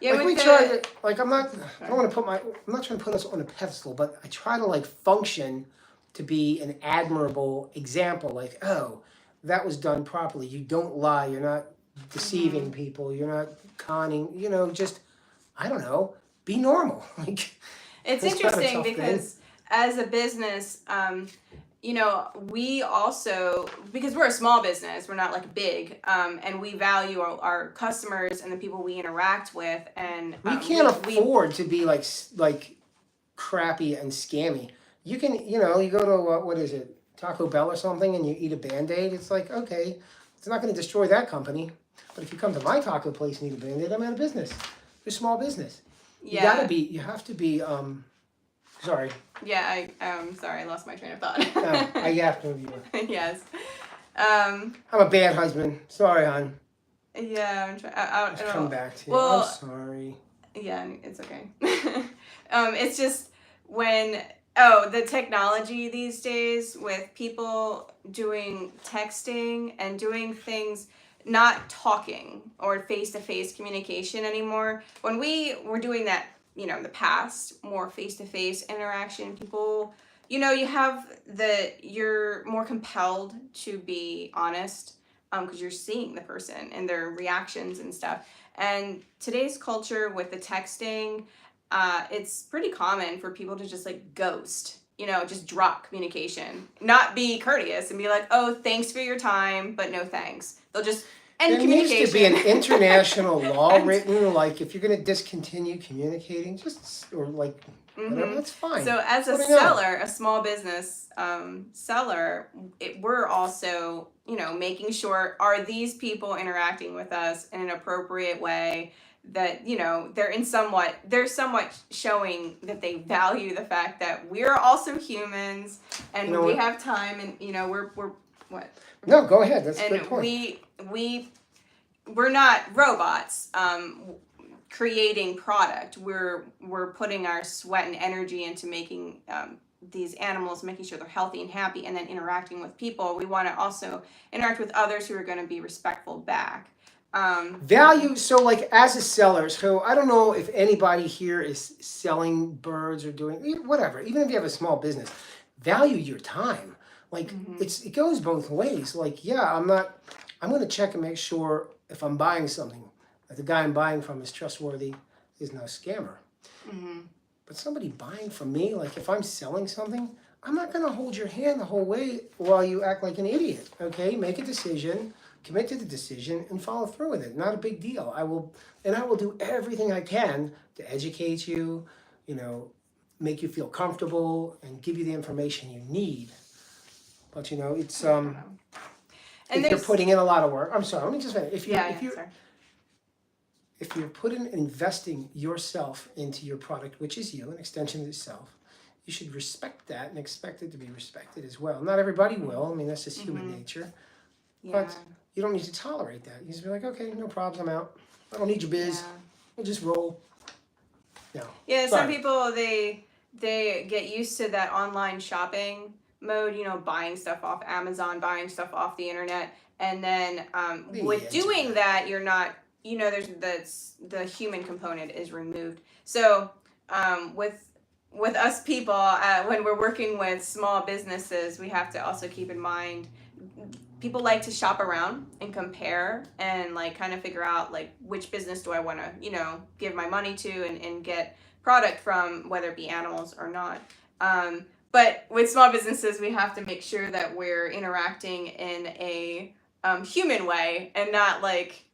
Yeah, like with we the, try to like I don't want to I'm not trying to put us on a pedestal, but I try to like function to be an admirable example. Like, oh, that was done properly. You don't lie. You're not deceiving people. You're not conning. Just I don't know. Be normal. Like It's it's not a interesting tough thing. because as a business, we also, because we're a small business, we're not like big, and we value our customers and the people we interact with, and We can't afford to be like crappy and scammy. You can, you go to what is it, Taco Bell or something, and you eat a Band-Aid. It's like, okay, it's not going to destroy that company. But if you come to my taco place and eat a Band-Aid, I'm out of business. You're a small business. You have to be. Sorry. Yeah, sorry, I lost my train of thought. No, I yapped over you. Yes. I'm a bad husband. Sorry, hon. Yeah, I'm trying. I'll come back to you. Well, I'm sorry. Yeah, it's okay. It's just when the technology these days with people doing texting and doing things, not talking or face-to-face communication anymore. When we were doing that, in the past, more face-to-face interaction, people, you're more compelled to be honest, because you're seeing the person and their reactions and stuff. And today's culture with the texting, it's pretty common for people to just like ghost, just drop communication, not be courteous and be like, oh, thanks for your time, but no thanks. They'll just end communication. There needs to be an international law written, like if you're going to discontinue communicating, or like whatever, that's fine. So as a seller, a small business seller, we're also, making sure, are these people interacting with us in an appropriate way that, they're somewhat showing that they value the fact that we're also humans and we have time and, we're what? No, go ahead. That's a good point. We're not robots creating product. We're putting our sweat and energy into making these animals, making sure they're healthy and happy, and then interacting with people. We want to also interact with others who are going to be respectful back. Value, so like as a seller, so I don't know if anybody here is selling birds or doing whatever, even if you have a small business, value your time. Like it goes both ways. Like, yeah, I'm going to check and make sure if I'm buying something that the guy I'm buying from is trustworthy, is no scammer. But somebody buying from me, like if I'm selling something, I'm not going to hold your hand the whole way while you act like an idiot. Okay, make a decision, commit to the decision, and follow through with it. Not a big deal. I will do everything I can to educate you, make you feel comfortable, and give you the information you need. But it's and if you're putting in a lot of work. I'm sorry. Let me just finish. If you're investing yourself into your product, which is you, an extension of yourself, you should respect that and expect it to be respected as well. Not everybody will. I mean, that's just human nature. Yeah. But you don't need to tolerate that. You just be like, okay, no problems. I'm out. I don't need your biz. We'll just roll. No. Yeah. Some people they get used to that online shopping mode, buying stuff off Amazon, buying stuff off the internet, and then with doing that, you're not, there's the human component is removed. So with us people, when we're working with small businesses, we have to also keep in mind people like to shop around and compare and like kind of figure out like which business do I want to give my money to and get product from, whether it be animals or not. But with small businesses, we have to make sure that we're interacting in a human way and not like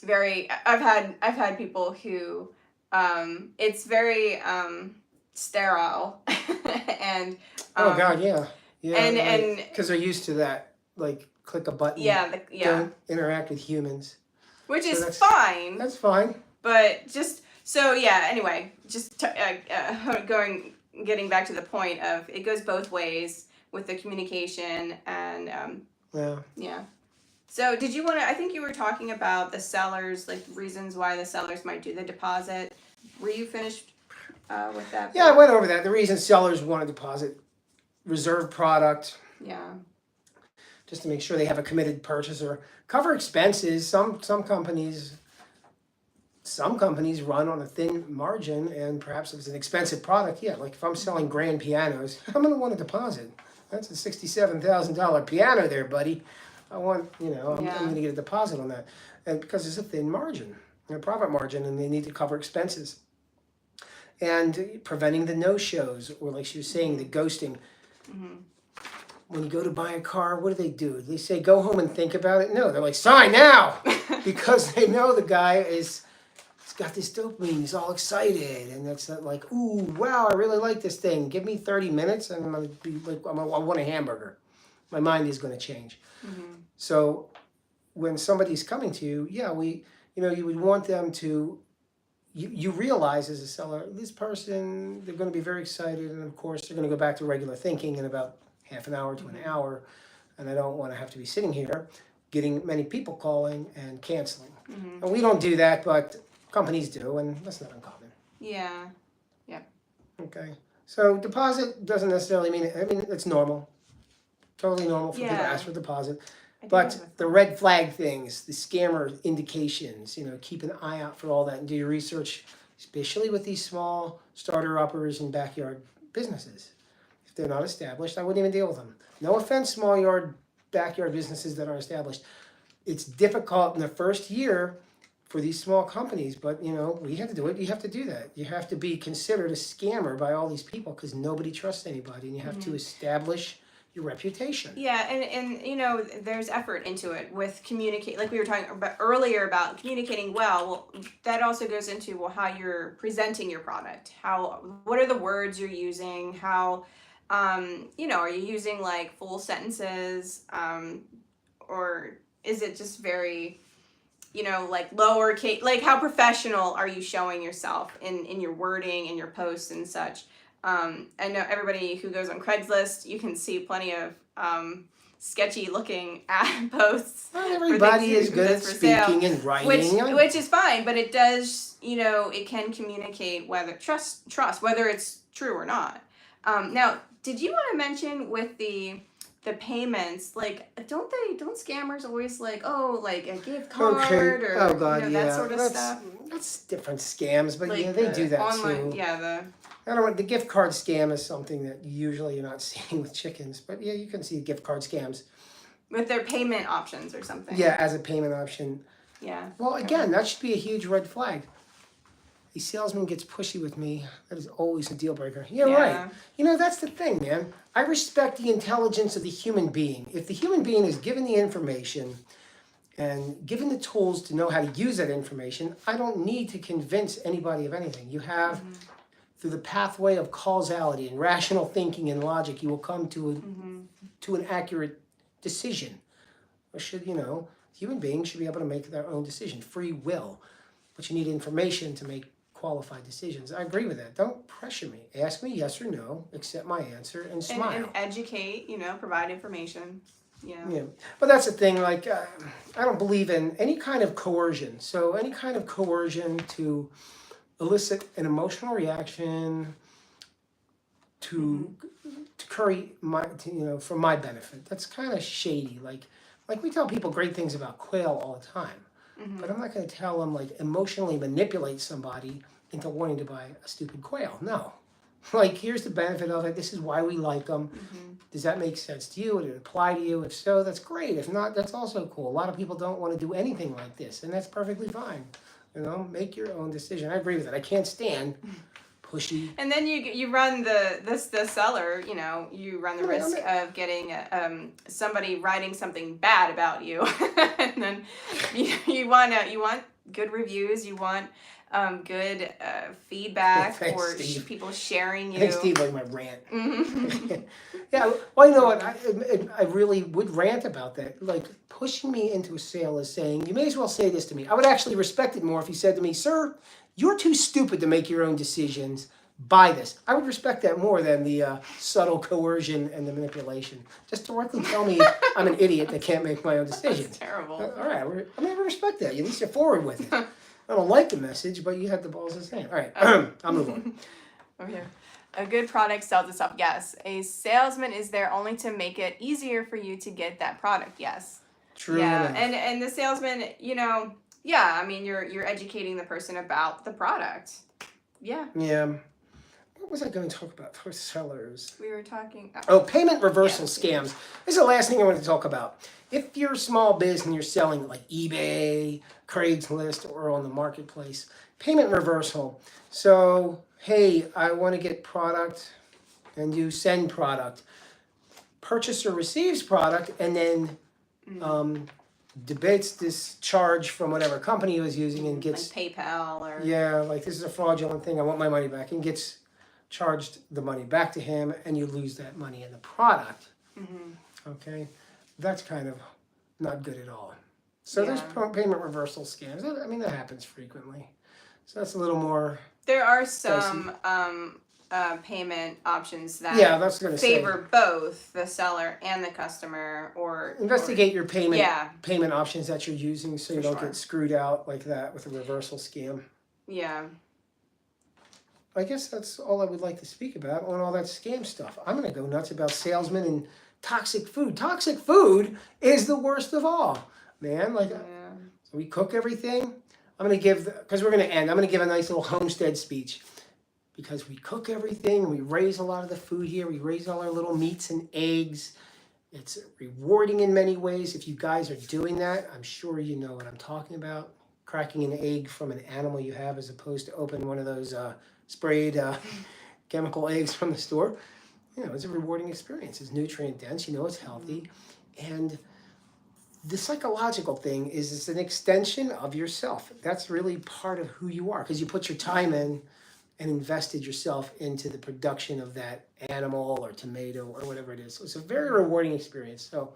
very. I've had people who it's very sterile and. Oh God, yeah, and because they're used to that, like click a button. Don't interact with humans. Which is fine. That's fine. But just so anyway, just getting back to the point of it goes both ways with the communication and yeah. So did you want to? I think you were talking about the sellers, like reasons why the sellers might do the deposit. Were you finished? with that. Yeah, I went over that. The reason sellers want to deposit reserve product. Yeah. Just to make sure they have a committed purchaser. Cover expenses. Some companies run on a thin margin, and perhaps if it's an expensive product, yeah, like if I'm selling grand pianos, I'm gonna want a deposit. That's a $67,000 piano there, buddy. I'm gonna get a deposit on that, and because it's a thin margin, a profit margin, and they need to cover expenses. And preventing the no-shows, or like she was saying, the ghosting. When you go to buy a car, what do? They say, go home and think about it? No, they're like, sign now! Because they know the guy he's got this dopamine, he's all excited. And it's not like, ooh, wow, I really like this thing. Give me 30 minutes and I'm going to be like, I want a hamburger. My mind is going to change. So when somebody's coming to you, yeah, you would want them to, you realize as a seller, this person, they're going to be very excited. And of course, they're going to go back to regular thinking in about half an hour to an hour, and I don't want to have to be sitting here getting many people calling and canceling. And we don't do that, but companies do, and that's not uncommon. Yeah. Yep. Okay. So deposit doesn't necessarily mean, it's normal. Totally normal for people to ask for deposit. But the red flag things, the scammer indications, keep an eye out for all that and do your research, especially with these small starter-uppers and backyard businesses. If they're not established, I wouldn't even deal with them. No offense, backyard businesses that aren't established. It's difficult in the first year for these small companies, but we have to do it. You have to do that. You have to be considered a scammer by all these people because nobody trusts anybody, and you have to establish your reputation. Yeah, and there's effort into it with communicate, like we were talking about earlier about communicating well. Well, that also goes into how you're presenting your product. What are the words you're using? How are you using like full sentences, or is it just very, like lowercase? Like how professional are you showing yourself in your wording, in your posts and such? I know everybody who goes on Craigslist, you can see plenty of sketchy looking ad posts. Not everybody is good at speaking and writing, which is fine, but it does, it can communicate whether trust whether it's true or not. Now, did you want to mention with the payments, like don't scammers always like, like a gift card or that sort of stuff? That's different scams, but like they do that online, too. Yeah, the gift card scam is something that usually you're not seeing with chickens, but yeah, you can see gift card scams. With their payment options or something. Yeah, as a payment option. Yeah. Well, again, that should be a huge red flag. A salesman gets pushy with me, that is always a deal breaker. Yeah, right. That's the thing, man. I respect the intelligence of the human being. If the human being is given the information and given the tools to know how to use that information, I don't need to convince anybody of anything. You have, through the pathway of causality and rational thinking and logic, you will come to an accurate decision. Or human beings should be able to make their own decision, free will. But you need information to make qualified decisions. I agree with that. Don't pressure me. Ask me yes or no, accept my answer, and smile. And educate, provide information. Yeah. But that's the thing, like, I don't believe in any kind of coercion. So any kind of coercion to elicit an emotional reaction to curry for my benefit. That's kind of shady. Like we tell people great things about Quail all the time. But I'm not going to tell them, like, emotionally manipulate somebody into wanting to buy a stupid quail. No. Like, here's the benefit of it. This is why we like them. Does that make sense to you? Would it apply to you? If so, that's great. If not, that's also cool. A lot of people don't want to do anything like this, and that's perfectly fine. Make your own decision. I agree with it. I can't stand pushy. And then you run the seller, you run the risk of getting somebody writing something bad about you, and then you want good reviews, you want good feedback. Thanks, or Steve. People sharing you. Thanks, Steve, like my rant. Yeah, well, you know what? I really would rant about that. Like, pushing me into a sale is saying, you may as well say this to me. I would actually respect it more if you said to me, sir, you're too stupid to make your own decisions. Buy this. I would respect that more than the subtle coercion and the manipulation. Just directly tell me I'm an idiot that can't make my own decisions. That's terrible. All right, I respect that. At least you're forward with it. I don't like the message, but you had the balls to say it. All right, I'll move on. over here. A good product sells itself. Yes. A salesman is there only to make it easier for you to get that product. Yes. True Yeah. enough. And the salesman, yeah, I mean you're educating the person about the product. Yeah. Yeah. What was I going to talk about for sellers? We were talking. Oh, payment reversal Yeah. scams. This is the last thing I want to talk about. If you're a small business and you're selling like eBay, Craigslist, or on the marketplace, payment reversal. So, hey, I want to get product, and you send product. Purchaser receives product and then debates this charge from whatever company he was using and gets like PayPal or like this is a fraudulent thing. I want my money back, and gets charged the money back to him, and you lose that money in the product. Okay, that's kind of not good at all. So there's payment reversal scams. I mean, that happens frequently. So that's a little more. There are some payment options that that's going to favor both the seller and the customer, or investigate your payment options that you're using, so you don't get screwed out like that with a reversal scam. Yeah. I guess that's all I would like to speak about on all that scam stuff. I'm going to go nuts about salesmen and toxic food. Toxic food is the worst of all, man. Like, so we cook everything. I'm going to give, because we're going to end, I'm going to give a nice little homestead speech. Because we cook everything, we raise a lot of the food here, we raise all our little meats and eggs. It's rewarding in many ways. If you guys are doing that, I'm sure you know what I'm talking about. Cracking an egg from an animal you have as opposed to open one of those sprayed chemical eggs from the store. It's a rewarding experience. It's nutrient dense, it's healthy. And the psychological thing is it's an extension of yourself. That's really part of who you are, because you put your time in and invested yourself into the production of that animal or tomato or whatever it is. So it's a very rewarding experience. So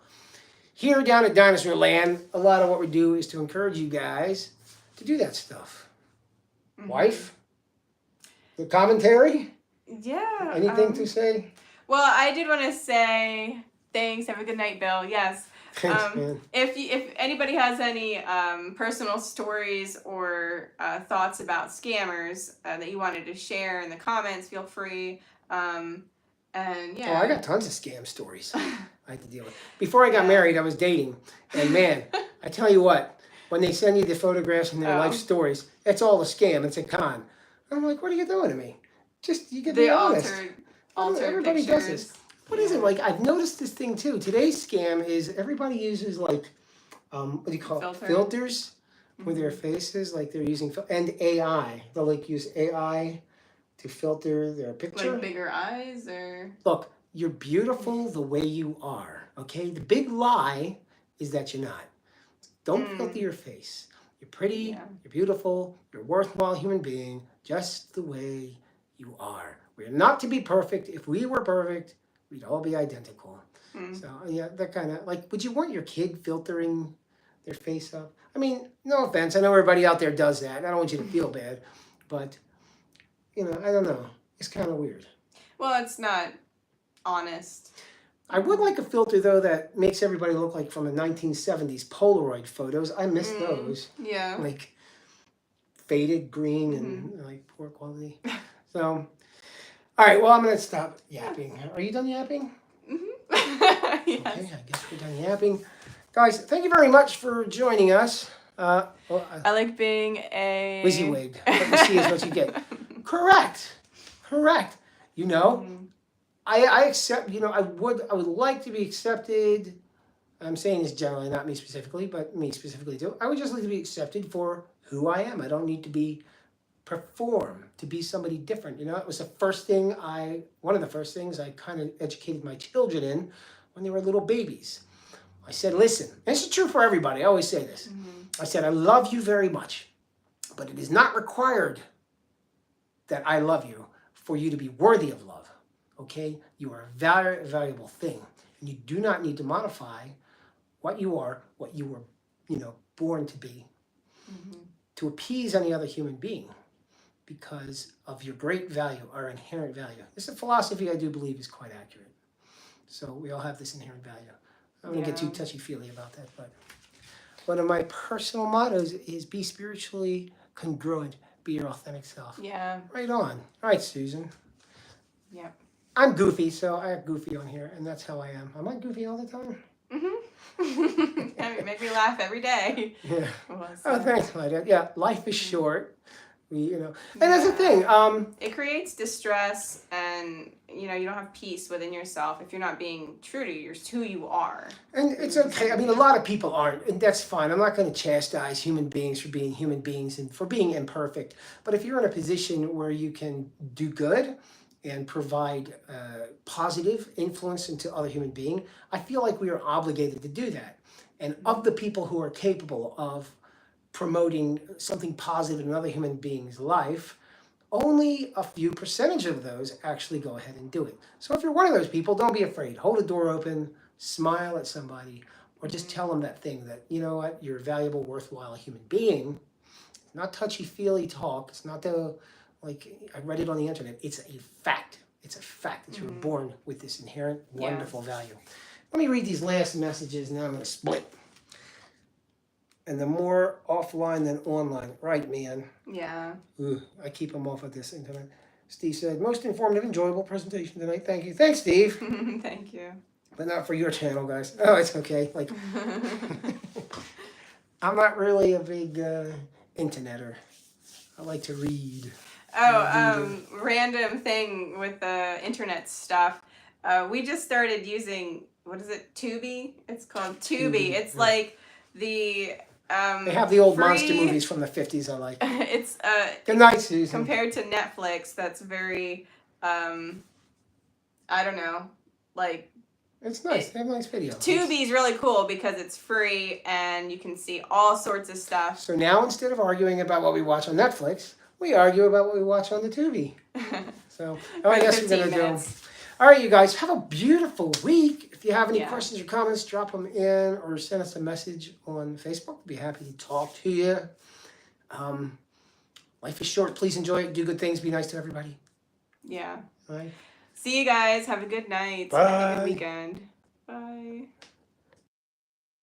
here down at Dinosaur Land, a lot of what we do is to encourage you guys to do that stuff. Wife? The commentary? Yeah. Anything to say? Well, I did want to say thanks. Have a good night, Bill. Yes. Thanks, man. If anybody has any personal stories or thoughts about scammers that you wanted to share in the comments, feel free. And yeah. Oh, I got tons of scam stories I had to deal with. Before I got married, I was dating, and man, I tell you what, when they send you the photographs and their life stories, it's all a scam. It's a con. I'm like, what are you doing to me? Just you get to be honest. Altered everybody pictures. does this. What is it like? I've noticed this thing too. Today's scam is everybody uses like, what do you call it? Filters with their faces. Like they're using and AI. They'll like use AI to filter their picture. Like bigger eyes or. Look, you're beautiful the way you are. Okay. The big lie is that you're not. Don't filter your face. You're pretty. You're beautiful. You're a worthwhile human being, just the way you are. We're not to be perfect. If we were perfect, we'd all be identical. So, that kind of, like, would you want your kid filtering their face up? I mean, no offense. I know everybody out there does that. I don't want you to feel bad. But, I don't know. It's kind of weird. Well, it's not honest. I would like a filter, though, that makes everybody look like from the 1970s Polaroid photos. I miss those. Yeah. Like, faded green and, like, poor quality. So... All right, well, I'm going to stop yapping. Are you done yapping? Yes. Okay, I guess we're done yapping. Guys, thank you very much for joining us. I like being a... WYSIWYG. What you see is what you get. Correct. I accept, I would like to be accepted. I'm saying this generally, not me specifically, but me specifically too. I would just like to be accepted for who I am. I don't need to perform to be somebody different. It was one of the first things I kind of educated my children in when they were little babies. I said, listen, this is true for everybody. I always say this. I said, I love you very much, but it is not required that I love you for you to be worthy of love. Okay? You are a very valuable thing, and you do not need to modify what you are, what you were, born to be, to appease any other human being. Because of your great value, our inherent value. This is a philosophy I do believe is quite accurate. So we all have this inherent value. I don't want to get too touchy-feely about that, but one of my personal mottos is be spiritually congruent, be your authentic self. Yeah. Right on. All right, Susan. Yep. I'm goofy, so I have goofy on here, and that's how I am. Am I goofy all the time? You make me laugh every day. Yeah. Well, Oh, so, thanks, Lydia. Yeah, life is short. And yeah. that's the thing. It creates distress, and you don't have peace within yourself if you're not being true to who you are. And it's okay. I mean, a lot of people aren't, and that's fine. I'm not going to chastise human beings for being human beings and for being imperfect. But if you're in a position where you can do good and provide positive influence into other human being, I feel like we are obligated to do that. And of the people who are capable of promoting something positive in another human being's life, only a few percentage of those actually go ahead and do it. So if you're one of those people, don't be afraid. Hold the door open, smile at somebody, or just tell them that thing that, you know what, you're a valuable, worthwhile human being. It's not touchy-feely talk. It's not like, I read it on the internet. It's a fact. It's a fact that you were born with this inherent, wonderful value. Let me read these last messages, and then I'm going to split. And the more offline than online. Right, man. Yeah. Ooh, I keep them off of this internet. Steve said, most informative, enjoyable presentation tonight. Thank you. Thanks, Steve. Thank you. But not for your channel, guys. Oh, it's okay. Like, I'm not really a big interneter. I like to read. Oh, random thing with the internet stuff. We just started using, what is it, Tubi? It's called Tubi. It's like the... they have the old free monster movies from the 50s I like. It's Good night, Susan. compared to Netflix, that's very I don't know, like it's nice. They have nice videos. Tubi's really cool because it's free and you can see all sorts of stuff. So now instead of arguing about what we watch on Netflix, we argue about what we watch on the Tubi. So I guess we're gonna do. All right, you guys, have a beautiful week. If you have any questions or comments, drop them in or send us a message on Facebook. We'll be happy to talk to you. Life is short. Please enjoy it. Do good things. Be nice to everybody. Yeah. All right. See you guys. Have a good night. Bye. Have a good weekend. Bye.